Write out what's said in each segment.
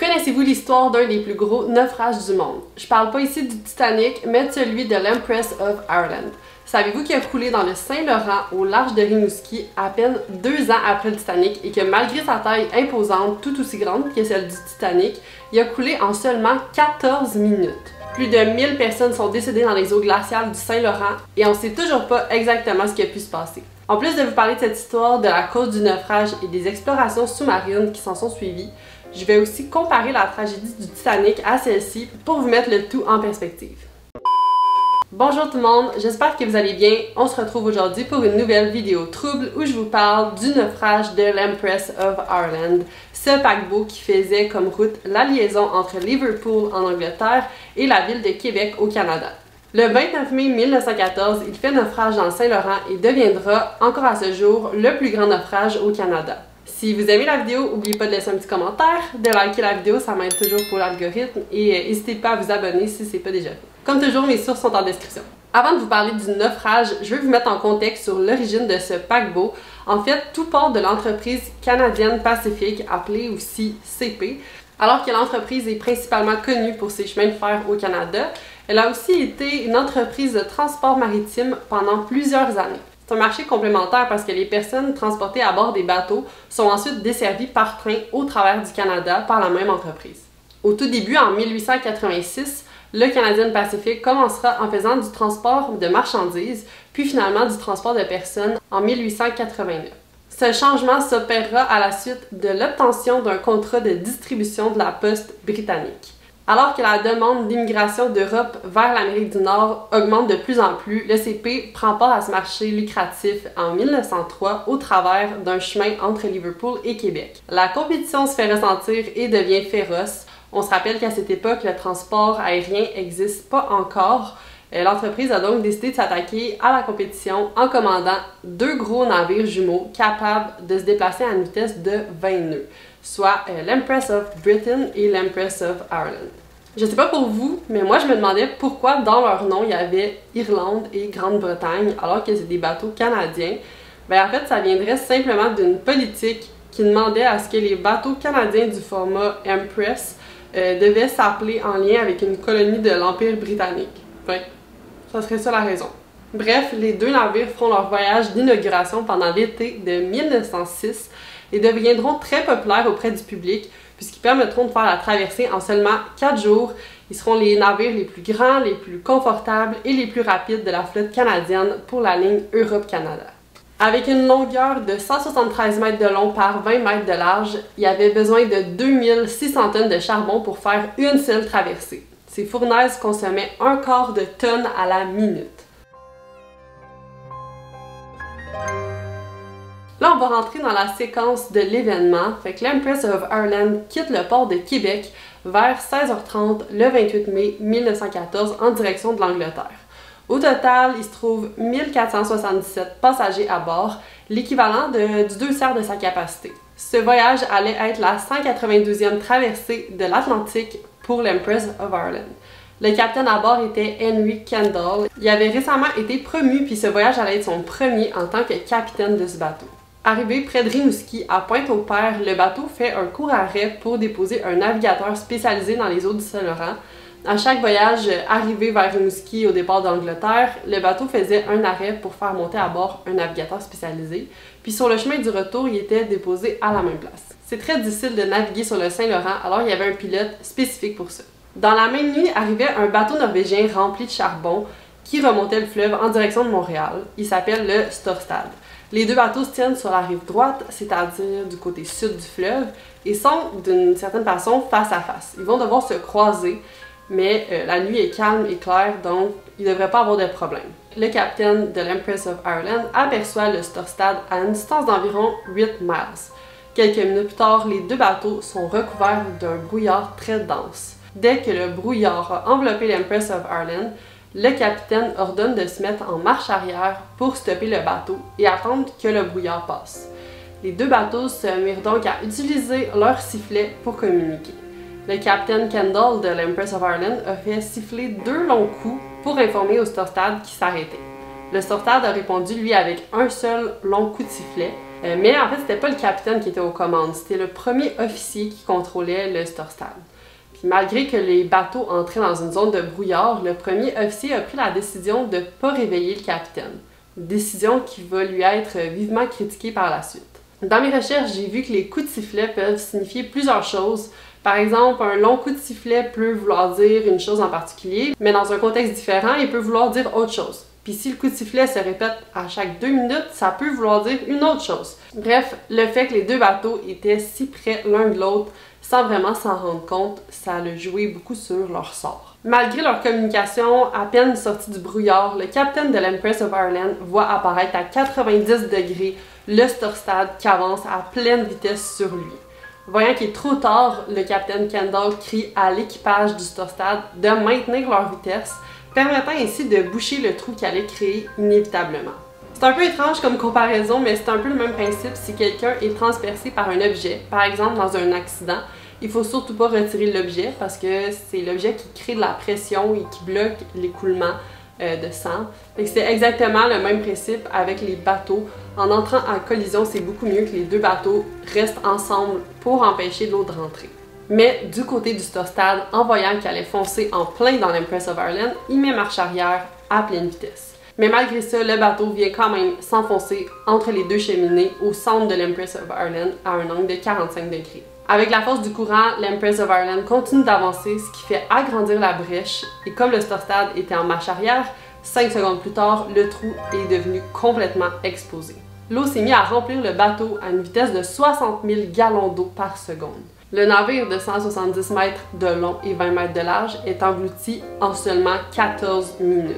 Connaissez-vous l'histoire d'un des plus gros naufrages du monde? Je parle pas ici du Titanic, mais de celui de l'Empress of Ireland. Savez-vous qu'il a coulé dans le Saint-Laurent au large de Rimouski à peine 2 ans après le Titanic et que malgré sa taille imposante, tout aussi grande que celle du Titanic, il a coulé en seulement 14 minutes. Plus de 1000 personnes sont décédées dans les eaux glaciales du Saint-Laurent et on sait toujours pas exactement ce qui a pu se passer. En plus de vous parler de cette histoire, de la cause du naufrage et des explorations sous-marines qui s'en sont suivies, je vais aussi comparer la tragédie du Titanic à celle-ci pour vous mettre le tout en perspective. Bonjour tout le monde, j'espère que vous allez bien. On se retrouve aujourd'hui pour une nouvelle vidéo trouble où je vous parle du naufrage de l'Empress of Ireland, ce paquebot qui faisait comme route la liaison entre Liverpool en Angleterre et la ville de Québec au Canada. Le 29 mai 1914, il fait naufrage dans le Saint-Laurent et deviendra, encore à ce jour, le plus grand naufrage au Canada. Si vous aimez la vidéo, n'oubliez pas de laisser un petit commentaire, de liker la vidéo, ça m'aide toujours pour l'algorithme, et n'hésitez pas à vous abonner si ce n'est pas déjà fait. Comme toujours, mes sources sont en description. Avant de vous parler du naufrage, je vais vous mettre en contexte sur l'origine de ce paquebot. En fait, tout part de l'entreprise canadienne Pacific, appelée aussi CP. Alors que l'entreprise est principalement connue pour ses chemins de fer au Canada, elle a aussi été une entreprise de transport maritime pendant plusieurs années. C'est un marché complémentaire parce que les personnes transportées à bord des bateaux sont ensuite desservies par train au travers du Canada par la même entreprise. Au tout début, en 1886, le Canadian Pacific commencera en faisant du transport de marchandises, puis finalement du transport de personnes en 1889. Ce changement s'opérera à la suite de l'obtention d'un contrat de distribution de la poste britannique. Alors que la demande d'immigration d'Europe vers l'Amérique du Nord augmente de plus en plus, le CP prend part à ce marché lucratif en 1903 au travers d'un chemin entre Liverpool et Québec. La compétition se fait ressentir et devient féroce. On se rappelle qu'à cette époque, le transport aérien n'existe pas encore. L'entreprise a donc décidé de s'attaquer à la compétition en commandant 2 gros navires jumeaux capables de se déplacer à une vitesse de 20 nœuds, soit l'Empress of Britain et l'Empress of Ireland. Je sais pas pour vous, mais moi je me demandais pourquoi dans leur nom il y avait Irlande et Grande-Bretagne alors que c'est des bateaux canadiens. En fait, ça viendrait simplement d'une politique qui demandait à ce que les bateaux canadiens du format Empress devaient s'appeler en lien avec une colonie de l'Empire britannique. Ça serait ça la raison. Bref, les 2 navires feront leur voyage d'inauguration pendant l'été de 1906 et deviendront très populaires auprès du public puisqu'ils permettront de faire la traversée en seulement 4 jours. Ils seront les navires les plus grands, les plus confortables et les plus rapides de la flotte canadienne pour la ligne Europe-Canada. Avec une longueur de 173 mètres de long par 20 mètres de large, il y avait besoin de 2600 tonnes de charbon pour faire une seule traversée. Ces fournaises consommaient 1/4 de tonne à la minute. Là, on va rentrer dans la séquence de l'événement. Fait que l'Empress of Ireland quitte le port de Québec vers 16h30 le 28 mai 1914 en direction de l'Angleterre. Au total, il se trouve 1477 passagers à bord, l'équivalent du 2/3 de sa capacité. Ce voyage allait être la 192e traversée de l'Atlantique pour l'Empress of Ireland. Le capitaine à bord était Henry Kendall. Il avait récemment été promu, puis ce voyage allait être son premier en tant que capitaine de ce bateau. Arrivé près de Rimouski, à Pointe-au-Père, le bateau fait un court arrêt pour déposer un navigateur spécialisé dans les eaux du Saint-Laurent. À chaque voyage arrivé vers Rimouski au départ d'Angleterre, le bateau faisait un arrêt pour faire monter à bord un navigateur spécialisé, puis sur le chemin du retour, il était déposé à la même place. C'est très difficile de naviguer sur le Saint-Laurent, alors il y avait un pilote spécifique pour ça. Dans la même nuit, arrivait un bateau norvégien rempli de charbon qui remontait le fleuve en direction de Montréal. Il s'appelle le Storstad. Les 2 bateaux se tiennent sur la rive droite, c'est-à-dire du côté sud du fleuve, et sont d'une certaine façon face à face. Ils vont devoir se croiser, mais la nuit est calme et claire, donc il ne devrait pas avoir de problème. Le capitaine de l'Empress of Ireland aperçoit le Storstad à une distance d'environ 8 miles. Quelques minutes plus tard, les 2 bateaux sont recouverts d'un brouillard très dense. Dès que le brouillard a enveloppé l'Empress of Ireland, le capitaine ordonne de se mettre en marche arrière pour stopper le bateau et attendre que le brouillard passe. Les 2 bateaux se mirent donc à utiliser leurs sifflets pour communiquer. Le capitaine Kendall de l'Empress of Ireland a fait siffler 2 longs coups pour informer au Storstad qu'il s'arrêtait. Le Storstad a répondu lui avec un seul long coup de sifflet. Mais en fait, c'était pas le capitaine qui était aux commandes, c'était le premier officier qui contrôlait le Storstad. Puis malgré que les bateaux entraient dans une zone de brouillard, le premier officier a pris la décision de ne pas réveiller le capitaine. Une décision qui va lui être vivement critiquée par la suite. Dans mes recherches, j'ai vu que les coups de sifflet peuvent signifier plusieurs choses. Par exemple, un long coup de sifflet peut vouloir dire une chose en particulier, mais dans un contexte différent, il peut vouloir dire autre chose. Puis si le coup de sifflet se répète à chaque 2 minutes, ça peut vouloir dire une autre chose. Bref, le fait que les deux bateaux étaient si près l'un de l'autre, sans vraiment s'en rendre compte, ça a joué beaucoup sur leur sort. Malgré leur communication à peine sortie du brouillard, le capitaine de l'Empress of Ireland voit apparaître à 90 degrés le Storstad qui avance à pleine vitesse sur lui. Voyant qu'il est trop tard, le capitaine Kendall crie à l'équipage du Storstad de maintenir leur vitesse, permettant ainsi de boucher le trou qu'il allait créer inévitablement. C'est un peu étrange comme comparaison, mais c'est un peu le même principe si quelqu'un est transpercé par un objet, par exemple dans un accident. Il faut surtout pas retirer l'objet parce que c'est l'objet qui crée de la pression et qui bloque l'écoulement de sang. C'est exactement le même principe avec les bateaux. En entrant en collision, c'est beaucoup mieux que les deux bateaux restent ensemble pour empêcher l'eau de rentrer. Mais du côté du Storstad, en voyant qu'il allait foncer en plein dans l'Empress of Ireland, il met marche arrière à pleine vitesse. Mais malgré ça, le bateau vient quand même s'enfoncer entre les deux cheminées au centre de l'Empress of Ireland à un angle de 45 degrés. Avec la force du courant, l'Empress of Ireland continue d'avancer, ce qui fait agrandir la brèche, et comme le Storstad était en marche arrière, 5 secondes plus tard, le trou est devenu complètement explosé. L'eau s'est mise à remplir le bateau à une vitesse de 60 000 gallons d'eau par seconde. Le navire de 170 mètres de long et 20 mètres de large est englouti en seulement 14 minutes.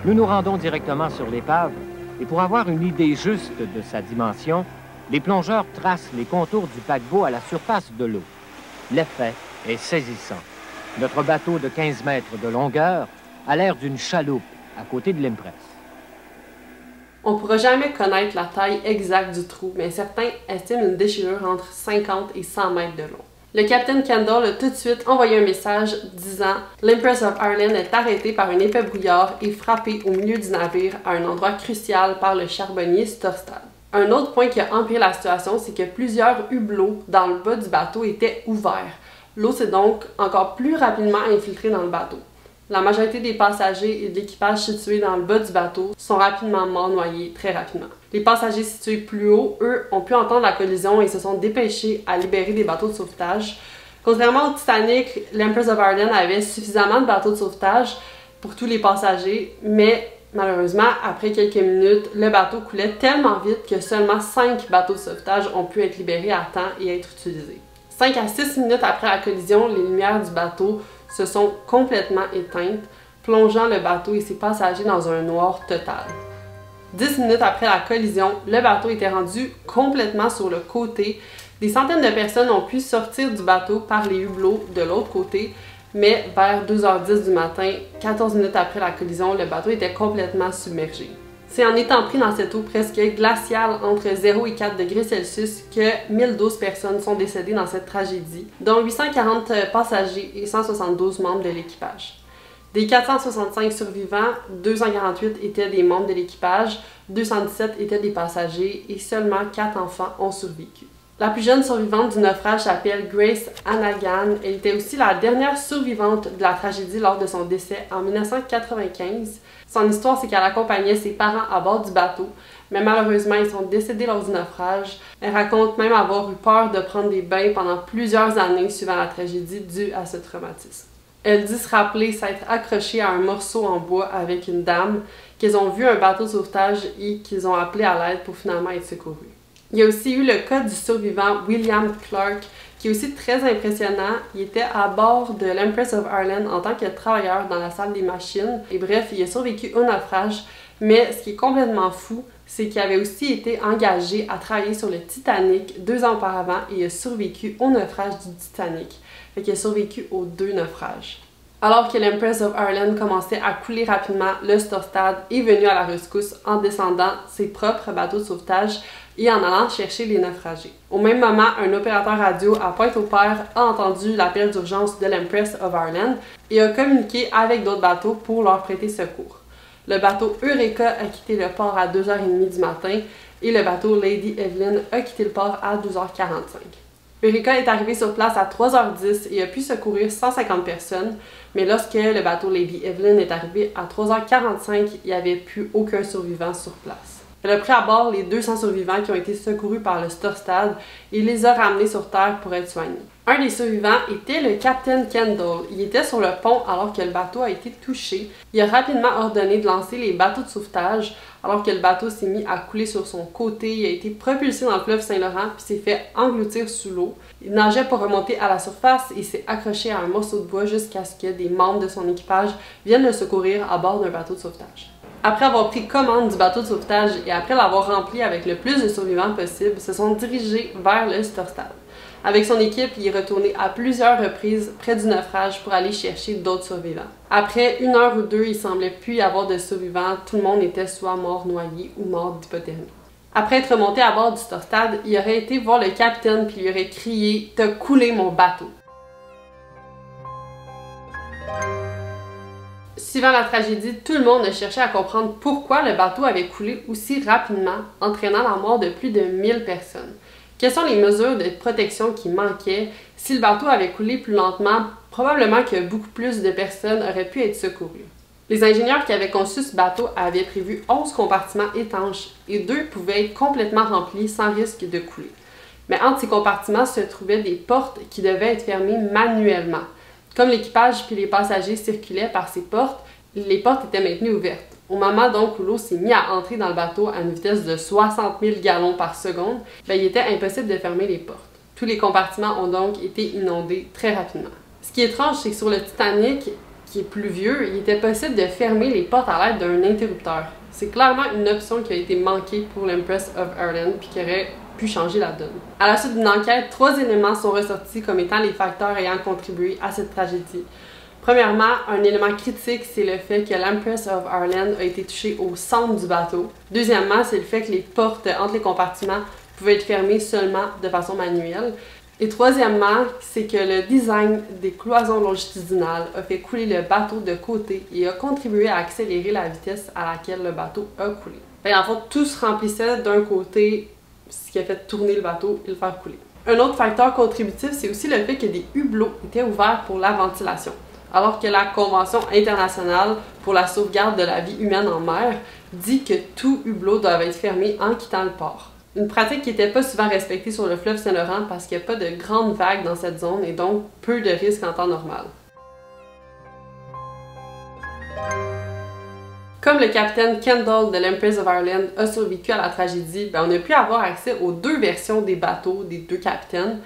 Nous nous rendons directement sur l'épave et pour avoir une idée juste de sa dimension, les plongeurs tracent les contours du paquebot à la surface de l'eau. L'effet est saisissant. Notre bateau de 15 mètres de longueur a l'air d'une chaloupe à côté de l'Empress. On ne pourra jamais connaître la taille exacte du trou, mais certains estiment une déchirure entre 50 et 100 mètres de long. Le capitaine Kendall a tout de suite envoyé un message disant « L'Empress of Ireland est arrêtée par un épais brouillard et frappée au milieu du navire à un endroit crucial par le charbonnier Storstad. » Un autre point qui a empiré la situation, c'est que plusieurs hublots dans le bas du bateau étaient ouverts. L'eau s'est donc encore plus rapidement infiltrée dans le bateau. La majorité des passagers et de l'équipage situés dans le bas du bateau sont rapidement morts noyés très rapidement. Les passagers situés plus haut, eux, ont pu entendre la collision et se sont dépêchés à libérer des bateaux de sauvetage. Contrairement au Titanic, l'Empress of Ireland avait suffisamment de bateaux de sauvetage pour tous les passagers, mais malheureusement, après quelques minutes, le bateau coulait tellement vite que seulement 5 bateaux de sauvetage ont pu être libérés à temps et être utilisés. 5 à 6 minutes après la collision, les lumières du bateau se sont complètement éteintes, plongeant le bateau et ses passagers dans un noir total. 10 minutes après la collision, le bateau était rendu complètement sur le côté. Des centaines de personnes ont pu sortir du bateau par les hublots de l'autre côté, mais vers 2h10 du matin, 14 minutes après la collision, le bateau était complètement submergé. C'est en étant pris dans cette eau presque glaciale entre 0 et 4 degrés Celsius que 1012 personnes sont décédées dans cette tragédie, dont 840 passagers et 172 membres de l'équipage. Des 465 survivants, 248 étaient des membres de l'équipage, 217 étaient des passagers et seulement 4 enfants ont survécu. La plus jeune survivante du naufrage s'appelle Grace Hannigan. Elle était aussi la dernière survivante de la tragédie lors de son décès en 1995. Son histoire, c'est qu'elle accompagnait ses parents à bord du bateau, mais malheureusement, ils sont décédés lors du naufrage. Elle raconte même avoir eu peur de prendre des bains pendant plusieurs années suivant la tragédie due à ce traumatisme. Elle dit se rappeler s'être accrochée à un morceau en bois avec une dame, qu'ils ont vu un bateau de sauvetage et qu'ils ont appelé à l'aide pour finalement être secourus. Il y a aussi eu le cas du survivant William Clark, qui est aussi très impressionnant. Il était à bord de l'Empress of Ireland en tant que travailleur dans la salle des machines. Et bref, il a survécu au naufrage. Mais ce qui est complètement fou, c'est qu'il avait aussi été engagé à travailler sur le Titanic 2 ans auparavant et il a survécu au naufrage du Titanic. Fait qu'il a survécu aux 2 naufrages. Alors que l'Empress of Ireland commençait à couler rapidement, le Storstad est venu à la rescousse en descendant ses propres bateaux de sauvetage et en allant chercher les naufragés. Au même moment, un opérateur radio à Pointe-au-Père a entendu l'appel d'urgence de l'Empress of Ireland et a communiqué avec d'autres bateaux pour leur prêter secours. Le bateau Eureka a quitté le port à 2h30 du matin, et le bateau Lady Evelyn a quitté le port à 12h45. Eureka est arrivé sur place à 3h10 et a pu secourir 150 personnes, mais lorsque le bateau Lady Evelyn est arrivé à 3h45, il n'y avait plus aucun survivant sur place. Elle a pris à bord les 200 survivants qui ont été secourus par le Storstad et les a ramenés sur terre pour être soignés. Un des survivants était le capitaine Kendall. Il était sur le pont alors que le bateau a été touché. Il a rapidement ordonné de lancer les bateaux de sauvetage alors que le bateau s'est mis à couler sur son côté. Il a été propulsé dans le fleuve Saint-Laurent puis s'est fait engloutir sous l'eau. Il nageait pour remonter à la surface et s'est accroché à un morceau de bois jusqu'à ce que des membres de son équipage viennent le secourir à bord d'un bateau de sauvetage. Après avoir pris commande du bateau de sauvetage et après l'avoir rempli avec le plus de survivants possible, se sont dirigés vers le Storstad. Avec son équipe, il est retourné à plusieurs reprises près du naufrage pour aller chercher d'autres survivants. Après 1 heure ou 2, il semblait plus y avoir de survivants, tout le monde était soit mort noyé ou mort d'hypothermie. Après être remonté à bord du Storstad, il aurait été voir le capitaine puis lui aurait crié « T'as coulé mon bateau ». Suivant la tragédie, tout le monde a cherché à comprendre pourquoi le bateau avait coulé aussi rapidement, entraînant la mort de plus de 1000 personnes. Quelles sont les mesures de protection qui manquaient? Si le bateau avait coulé plus lentement, probablement que beaucoup plus de personnes auraient pu être secourues. Les ingénieurs qui avaient conçu ce bateau avaient prévu 11 compartiments étanches et 2 pouvaient être complètement remplis sans risque de couler. Mais entre ces compartiments se trouvaient des portes qui devaient être fermées manuellement. Comme l'équipage puis les passagers circulaient par ces portes, les portes étaient maintenues ouvertes. Au moment donc où l'eau s'est mise à entrer dans le bateau à une vitesse de 60 000 gallons par seconde, il était impossible de fermer les portes. Tous les compartiments ont donc été inondés très rapidement. Ce qui est étrange, c'est que sur le Titanic, qui est plus vieux, il était possible de fermer les portes à l'aide d'un interrupteur. C'est clairement une option qui a été manquée pour l'Empress of Ireland puis qui aurait pu changer la donne. À la suite d'une enquête, 3 éléments sont ressortis comme étant les facteurs ayant contribué à cette tragédie. Premièrement, un élément critique, c'est le fait que l'Empress of Ireland a été touchée au centre du bateau. Deuxièmement, c'est le fait que les portes entre les compartiments pouvaient être fermées seulement de façon manuelle. Et troisièmement, c'est que le design des cloisons longitudinales a fait couler le bateau de côté et a contribué à accélérer la vitesse à laquelle le bateau a coulé. En fait, tout se remplissait d'un côté, ce qui a fait tourner le bateau et le faire couler. Un autre facteur contributif, c'est aussi le fait que des hublots étaient ouverts pour la ventilation. Alors que la Convention internationale pour la sauvegarde de la vie humaine en mer dit que tout hublot doit être fermé en quittant le port. Une pratique qui n'était pas souvent respectée sur le fleuve Saint-Laurent parce qu'il n'y a pas de grandes vagues dans cette zone et donc peu de risques en temps normal. Comme le capitaine Kendall de l'Empress of Ireland a survécu à la tragédie, on a pu avoir accès aux 2 versions des bateaux des 2 capitaines.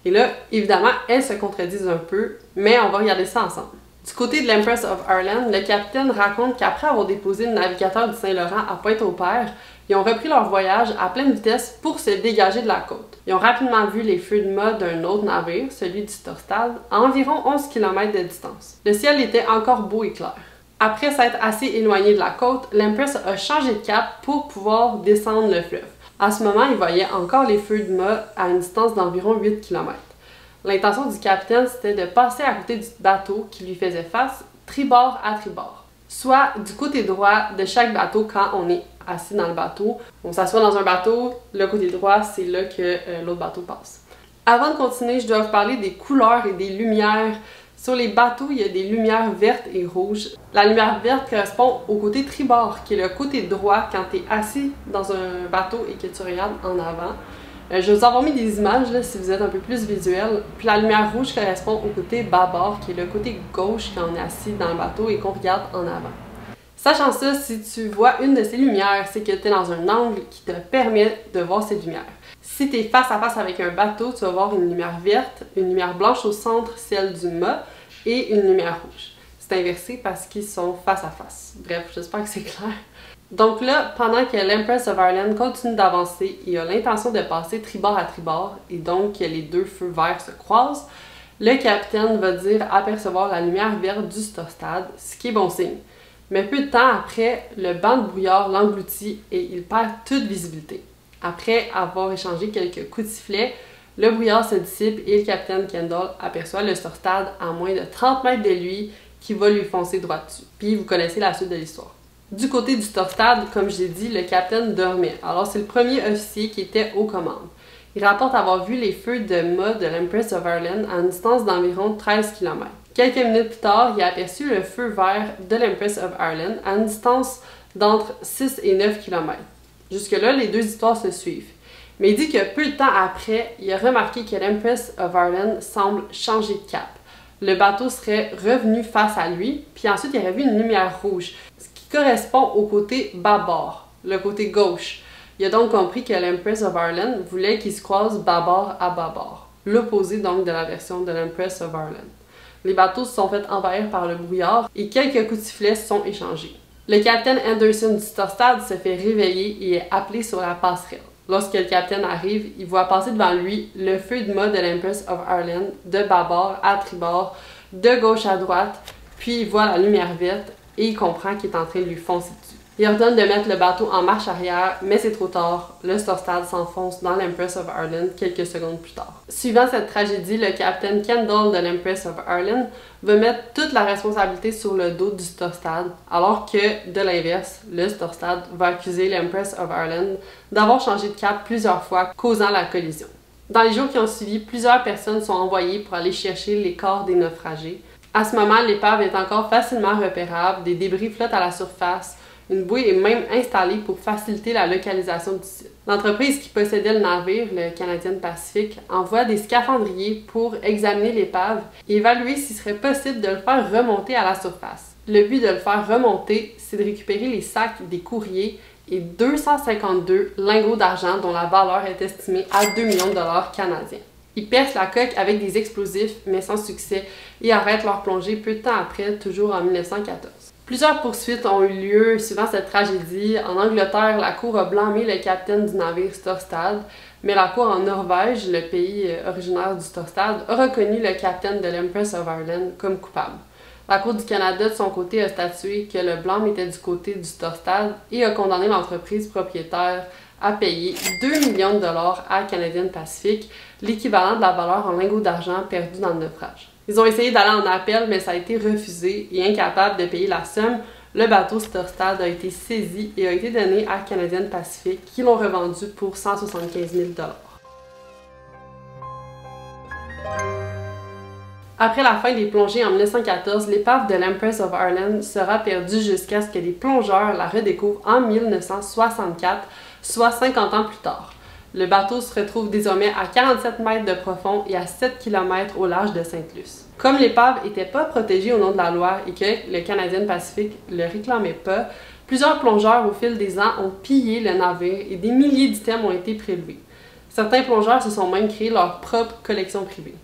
Et là, évidemment, elles se contredisent un peu, mais on va regarder ça ensemble. Du côté de l'Empress of Ireland, le capitaine raconte qu'après avoir déposé le navigateur du Saint-Laurent à Pointe-au-Père, ils ont repris leur voyage à pleine vitesse pour se dégager de la côte. Ils ont rapidement vu les feux de mât d'un autre navire, celui du Storstad, à environ 11 km de distance. Le ciel était encore beau et clair. Après s'être assez éloigné de la côte, l'Empress a changé de cap pour pouvoir descendre le fleuve. À ce moment, il voyait encore les feux de mât à une distance d'environ 8 km. L'intention du capitaine, c'était de passer à côté du bateau qui lui faisait face, tribord à tribord. Soit du côté droit de chaque bateau quand on est assis dans le bateau. On s'assoit dans un bateau, le côté droit, c'est là que l'autre bateau passe. Avant de continuer, je dois vous parler des couleurs et des lumières. Sur les bateaux, il y a des lumières vertes et rouges. La lumière verte correspond au côté tribord, qui est le côté droit quand tu es assis dans un bateau et que tu regardes en avant. Je vais vous avoir mis des images là, si vous êtes un peu plus visuel. Puis la lumière rouge correspond au côté bâbord, qui est le côté gauche quand on est assis dans le bateau et qu'on regarde en avant. Sachant ça, si tu vois une de ces lumières, c'est que tu es dans un angle qui te permet de voir ces lumières. Si tu es face à face avec un bateau, tu vas voir une lumière verte, une lumière blanche au centre, celle du mât, et une lumière rouge. C'est inversé parce qu'ils sont face à face. Bref, j'espère que c'est clair. Donc là, pendant que l'Empress of Ireland continue d'avancer, il a l'intention de passer tribord à tribord, et donc que les 2 feux verts se croisent, le capitaine va dire apercevoir la lumière verte du Storstad, ce qui est bon signe. Mais peu de temps après, le banc de brouillard l'engloutit et il perd toute visibilité. Après avoir échangé quelques coups de sifflet, le brouillard se dissipe et le capitaine Kendall aperçoit le Storstad à moins de 30 mètres de lui qui va lui foncer droit dessus. Puis vous connaissez la suite de l'histoire. Du côté du Storstad, comme je l'ai dit, le capitaine dormait. Alors c'est le premier officier qui était aux commandes. Il rapporte avoir vu les feux de mât de l'Empress of Ireland à une distance d'environ 13 km. Quelques minutes plus tard, il a aperçu le feu vert de l'Empress of Ireland à une distance d'entre 6 et 9 km. Jusque-là, les deux histoires se suivent. Mais il dit que peu de temps après, il a remarqué que l'Empress of Ireland semble changer de cap. Le bateau serait revenu face à lui, puis ensuite il aurait vu une lumière rouge, ce qui correspond au côté bâbord, le côté gauche. Il a donc compris que l'Empress of Ireland voulait qu'il se croise bâbord à bâbord, l'opposé donc de la version de l'Empress of Ireland. Les bateaux se sont fait envahir par le brouillard et quelques coups de sifflet sont échangés. Le capitaine Anderson du Storstad se fait réveiller et est appelé sur la passerelle. Lorsque le capitaine arrive, il voit passer devant lui le feu de mât de l'Empress of Ireland de bâbord à tribord, de gauche à droite, puis il voit la lumière verte et il comprend qu'il est en train de lui foncer dessus. Il ordonne de mettre le bateau en marche arrière, mais c'est trop tard. Le Storstad s'enfonce dans l'Empress of Ireland quelques secondes plus tard. Suivant cette tragédie, le capitaine Kendall de l'Empress of Ireland va mettre toute la responsabilité sur le dos du Storstad, alors que, de l'inverse, le Storstad va accuser l'Empress of Ireland d'avoir changé de cap plusieurs fois, causant la collision. Dans les jours qui ont suivi, plusieurs personnes sont envoyées pour aller chercher les corps des naufragés. À ce moment, l'épave est encore facilement repérable, des débris flottent à la surface. Une bouée est même installée pour faciliter la localisation du site. L'entreprise qui possédait le navire, le Canadian Pacific, envoie des scaphandriers pour examiner l'épave et évaluer s'il serait possible de le faire remonter à la surface. Le but de le faire remonter, c'est de récupérer les sacs des courriers et 252 lingots d'argent dont la valeur est estimée à 2 millions de dollars canadiens. Ils percent la coque avec des explosifs, mais sans succès, et arrêtent leur plongée peu de temps après, toujours en 1914. Plusieurs poursuites ont eu lieu suivant cette tragédie. En Angleterre, la Cour a blâmé le capitaine du navire Storstad, mais la Cour en Norvège, le pays originaire du Storstad, a reconnu le capitaine de l'Empress of Ireland comme coupable. La Cour du Canada, de son côté, a statué que le blâme était du côté du Storstad et a condamné l'entreprise propriétaire à payer 2 millions de dollars à Canadian Pacific, l'équivalent de la valeur en lingots d'argent perdus dans le naufrage. Ils ont essayé d'aller en appel, mais ça a été refusé et incapable de payer la somme, le bateau Storstad a été saisi et a été donné à Canadian Pacific qui l'ont revendu pour 175 000 $. Après la fin des plongées en 1914, l'épave de l'Empress of Ireland sera perdue jusqu'à ce que des plongeurs la redécouvrent en 1964, soit 50 ans plus tard. Le bateau se retrouve désormais à 47 mètres de profond et à 7 km au large de Sainte-Luce. Comme l'épave n'était pas protégée au nom de la loi et que le Canadian Pacific ne le réclamait pas, plusieurs plongeurs au fil des ans ont pillé le navire et des milliers d'items ont été prélevés. Certains plongeurs se sont même créés leur propre collection privée.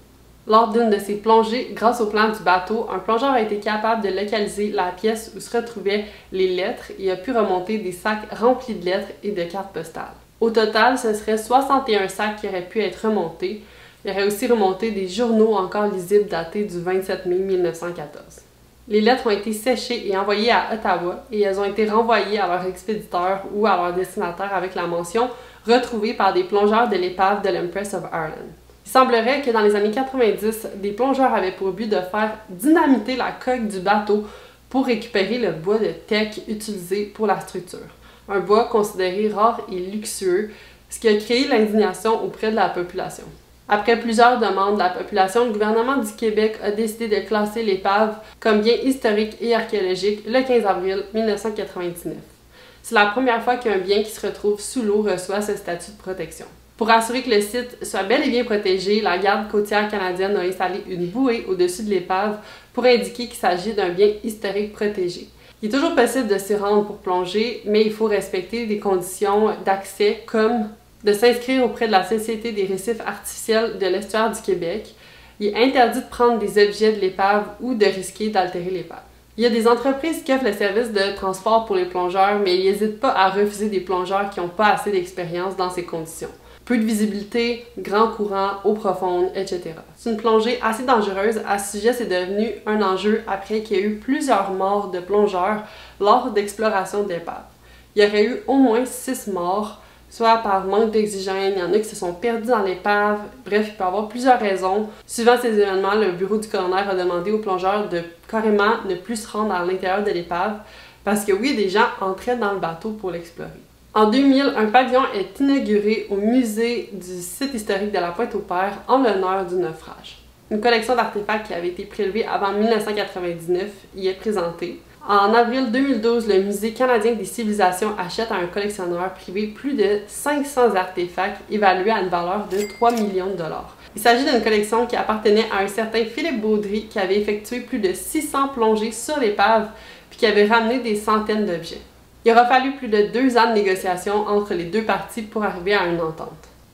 Lors d'une de ces plongées, grâce au plan du bateau, un plongeur a été capable de localiser la pièce où se retrouvaient les lettres et a pu remonter des sacs remplis de lettres et de cartes postales. Au total, ce serait 61 sacs qui auraient pu être remontés. Il aurait aussi remonté des journaux encore lisibles datés du 27 mai 1914. Les lettres ont été séchées et envoyées à Ottawa et elles ont été renvoyées à leur expéditeur ou à leur destinataire avec la mention « Retrouvée par des plongeurs de l'épave de l'Empress of Ireland ». Il semblerait que dans les années 90, des plongeurs avaient pour but de faire dynamiter la coque du bateau pour récupérer le bois de teck utilisé pour la structure. Un bois considéré rare et luxueux, ce qui a créé l'indignation auprès de la population. Après plusieurs demandes de la population, le gouvernement du Québec a décidé de classer l'épave comme bien historique et archéologique le 15 avril 1999. C'est la première fois qu'un bien qui se retrouve sous l'eau reçoit ce statut de protection. Pour assurer que le site soit bel et bien protégé, la garde côtière canadienne a installé une bouée au-dessus de l'épave pour indiquer qu'il s'agit d'un bien historique protégé. Il est toujours possible de s'y rendre pour plonger, mais il faut respecter des conditions d'accès comme de s'inscrire auprès de la Société des récifs artificiels de l'estuaire du Québec. Il est interdit de prendre des objets de l'épave ou de risquer d'altérer l'épave. Il y a des entreprises qui offrent le service de transport pour les plongeurs, mais ils n'hésitent pas à refuser des plongeurs qui n'ont pas assez d'expérience dans ces conditions. Peu de visibilité, grand courant, eau profonde, etc. C'est une plongée assez dangereuse. À ce sujet, c'est devenu un enjeu après qu'il y a eu plusieurs morts de plongeurs lors d'exploration d'épave. Il y aurait eu au moins 6 morts, soit par manque d'oxygène, il y en a qui se sont perdus dans l'épave. Bref, il peut y avoir plusieurs raisons. Suivant ces événements, le bureau du coroner a demandé aux plongeurs de carrément ne plus se rendre à l'intérieur de l'épave. parce que oui, des gens entraient dans le bateau pour l'explorer. En 2000, un pavillon est inauguré au musée du site historique de la Pointe-au-Père en l'honneur du naufrage. Une collection d'artefacts qui avait été prélevée avant 1999 y est présentée. En avril 2012, le Musée canadien des civilisations achète à un collectionneur privé plus de 500 artefacts évalués à une valeur de 3 millions de dollars. Il s'agit d'une collection qui appartenait à un certain Philippe Baudry qui avait effectué plus de 600 plongées sur l'épave puis qui avait ramené des centaines d'objets. Il aura fallu plus de 2 ans de négociations entre les deux parties pour arriver à une entente.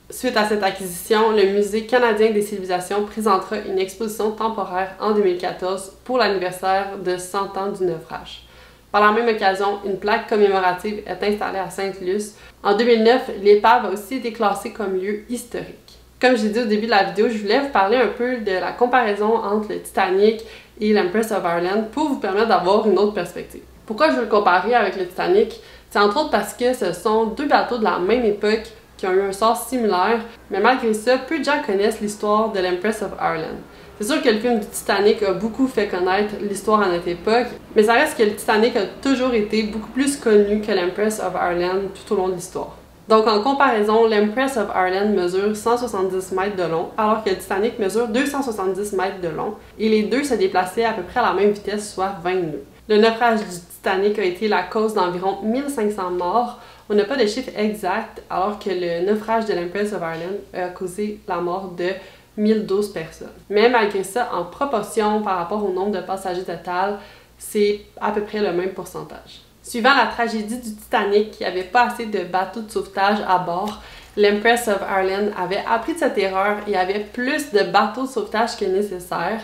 Suite à cette acquisition, le Musée canadien des civilisations présentera une exposition temporaire en 2014 pour l'anniversaire de 100 ans du naufrage. Par la même occasion, une plaque commémorative est installée à Sainte-Luce. En 2009, l'épave a aussi été classée comme lieu historique. Comme je l'ai dit au début de la vidéo, je voulais vous parler un peu de la comparaison entre le Titanic et l'Empress of Ireland pour vous permettre d'avoir une autre perspective. Pourquoi je veux le comparer avec le Titanic? C'est entre autres parce que ce sont deux bateaux de la même époque qui ont eu un sort similaire, mais malgré ça, peu de gens connaissent l'histoire de l'Empress of Ireland. C'est sûr que le film du Titanic a beaucoup fait connaître l'histoire à notre époque, mais ça reste que le Titanic a toujours été beaucoup plus connu que l'Empress of Ireland tout au long de l'histoire. Donc en comparaison, l'Empress of Ireland mesure 170 mètres de long, alors que le Titanic mesure 270 mètres de long, et les deux se déplaçaient à peu près à la même vitesse, soit 20 nœuds. Le naufrage du Titanic a été la cause d'environ 1500 morts. On n'a pas de chiffre exact, alors que le naufrage de l'Empress of Ireland a causé la mort de 1012 personnes. Mais malgré ça, en proportion par rapport au nombre de passagers total, c'est à peu près le même pourcentage. Suivant la tragédie du Titanic, qui n'avait pas assez de bateaux de sauvetage à bord, l'Empress of Ireland avait appris de cette erreur et avait plus de bateaux de sauvetage que nécessaire.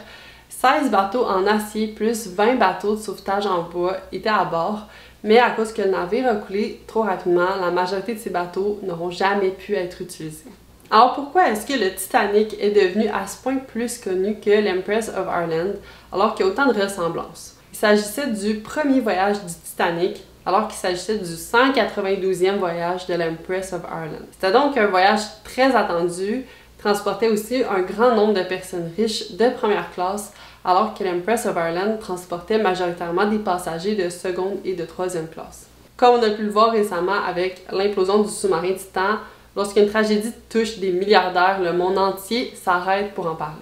16 bateaux en acier plus 20 bateaux de sauvetage en bois étaient à bord, mais à cause que le navire a coulé trop rapidement, la majorité de ces bateaux n'auront jamais pu être utilisés. Alors pourquoi est-ce que le Titanic est devenu à ce point plus connu que l'Empress of Ireland alors qu'il y a autant de ressemblances? Il s'agissait du premier voyage du Titanic, alors qu'il s'agissait du 192e voyage de l'Empress of Ireland. C'était donc un voyage très attendu, transportait aussi un grand nombre de personnes riches de première classe, alors que l'Empress of Ireland transportait majoritairement des passagers de seconde et de troisième classe. Comme on a pu le voir récemment avec l'implosion du sous-marin Titan, lorsqu'une tragédie touche des milliardaires, le monde entier s'arrête pour en parler.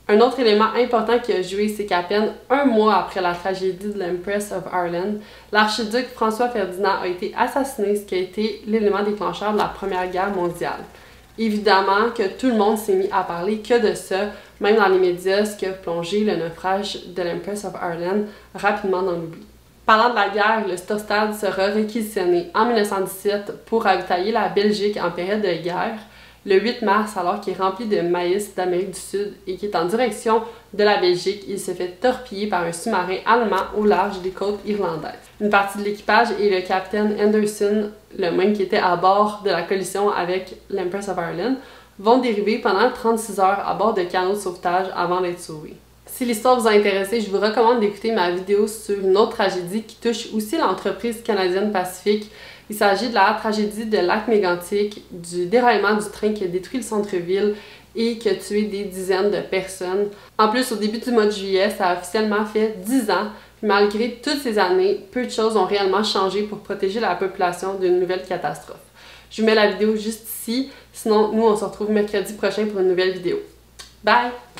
Un autre élément important qui a joué, c'est qu'à peine un mois après la tragédie de l'Empress of Ireland, l'archiduc François Ferdinand a été assassiné, ce qui a été l'élément déclencheur de la Première Guerre mondiale. Évidemment que tout le monde s'est mis à parler que de ça, même dans les médias, ce qui a plongé le naufrage de l'Empress of Ireland rapidement dans l'oubli. Parlant de la guerre, le Storstad sera réquisitionné en 1917 pour ravitailler la Belgique en période de guerre. Le 8 mars, alors qu'il est rempli de maïs d'Amérique du Sud et qui est en direction de la Belgique, il se fait torpiller par un sous-marin allemand au large des côtes irlandaises. Une partie de l'équipage et le capitaine Anderson, le même qui était à bord de la collision avec l'Empress of Ireland, vont dériver pendant 36 heures à bord de canots de sauvetage avant d'être sauvés. Si l'histoire vous a intéressé, je vous recommande d'écouter ma vidéo sur une autre tragédie qui touche aussi l'entreprise canadienne Pacifique. Il s'agit de la tragédie de Lac-Mégantic, du déraillement du train qui a détruit le centre-ville et qui a tué des dizaines de personnes. En plus, au début du mois de juillet, ça a officiellement fait 10 ans. Puis malgré toutes ces années, peu de choses ont réellement changé pour protéger la population d'une nouvelle catastrophe. Je vous mets la vidéo juste ici. Sinon, nous, on se retrouve mercredi prochain pour une nouvelle vidéo. Bye!